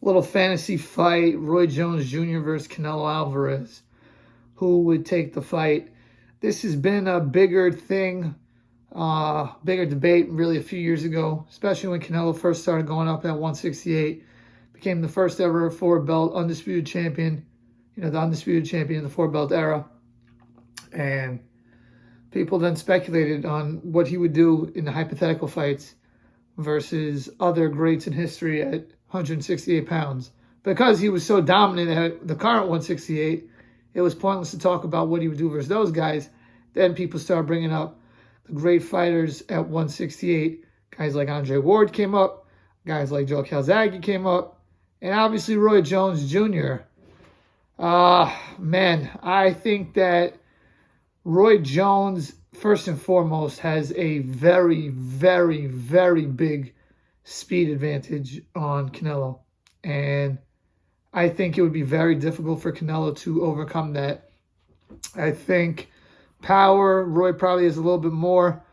little fantasy fight, Roy Jones Jr. versus Canelo Alvarez. Who would take the fight? This has been a bigger thing, bigger debate really a few years ago, especially when Canelo first started going up at 168. Became the first ever four-belt undisputed champion, the undisputed champion in the four-belt era. And people then speculated on what he would do in the hypothetical fights versus other greats in history at 168 pounds. Because he was so dominant at the current 168, it was pointless to talk about what he would do versus those guys. Then people started bringing up the great fighters at 168. Guys like Andre Ward came up. Guys like Joe Calzaghe came up. And obviously Roy Jones Jr. Man, I think that Roy Jones, first and foremost, has a very, very, very big speed advantage on Canelo. And I think it would be very difficult for Canelo to overcome that. I think power, Roy probably has a little bit more.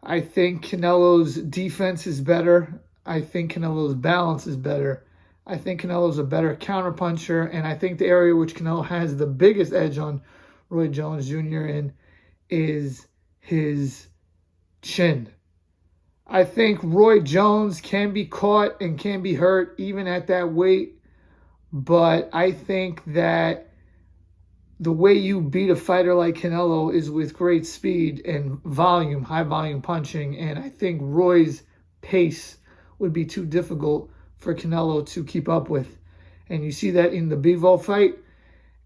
I think Canelo's defense is better. I think Canelo's balance is better. I think Canelo's a better counterpuncher. And I think the area which Canelo has the biggest edge on Roy Jones Jr. in is his chin. I think Roy Jones can be caught and can be hurt even at that weight. But I think that the way you beat a fighter like Canelo is with great speed and volume, high volume punching. And I think Roy's pace would be too difficult for Canelo to keep up with. And you see that in the Bivol fight.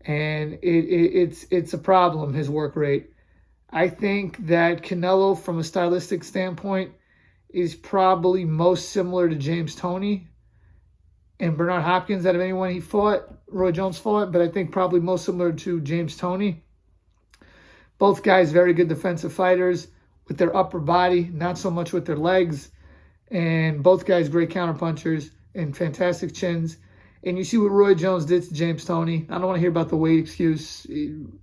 And it's a problem, his work rate. I think that Canelo, from a stylistic standpoint, is probably most similar to James Toney and Bernard Hopkins out of anyone Roy Jones fought, but I think probably most similar to James Toney. Both guys very good defensive fighters with their upper body, not so much with their legs. And both guys great counterpunchers and fantastic chins. And you see what Roy Jones did to James Toney. I don't want to hear about the weight excuse.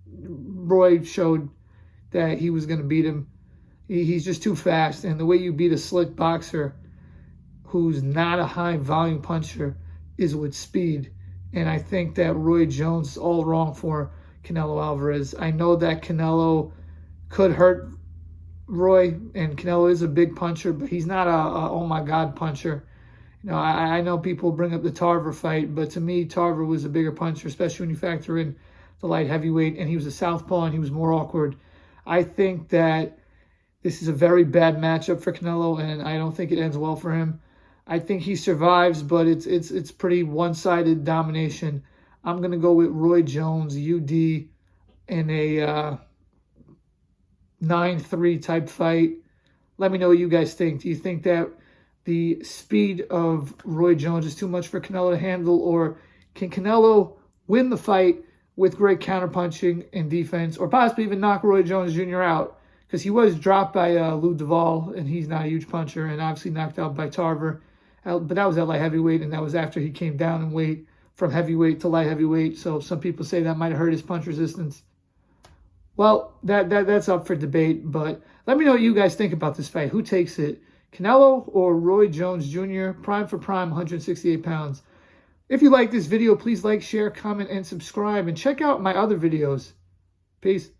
Roy showed that he was going to beat him. He's just too fast. And the way you beat a slick boxer who's not a high volume puncher is with speed. And I think that Roy Jones is all wrong for Canelo Alvarez. I know that Canelo could hurt Roy, and Canelo is a big puncher, but he's not a oh my God puncher. I know people bring up the Tarver fight, but to me, Tarver was a bigger puncher, especially when you factor in the light heavyweight, and he was a southpaw and he was more awkward. I think that this is a very bad matchup for Canelo, and I don't think it ends well for him. I think he survives, but it's pretty one-sided domination. I'm going to go with Roy Jones, UD, in a 9-3 type fight. Let me know what you guys think. Do you think that the speed of Roy Jones is too much for Canelo to handle, or can Canelo win the fight with great counterpunching and defense, or possibly even knock Roy Jones Jr. out? Because he was dropped by Lou Duval, and he's not a huge puncher, and obviously knocked out by Tarver. But that was at light heavyweight, and that was after he came down in weight from heavyweight to light heavyweight. So some people say that might have hurt his punch resistance. Well, that's up for debate, but let me know what you guys think about this fight. Who takes it? Canelo or Roy Jones Jr., prime for prime, 168 pounds. If you like this video, please like, share, comment, and subscribe. And check out my other videos. Peace.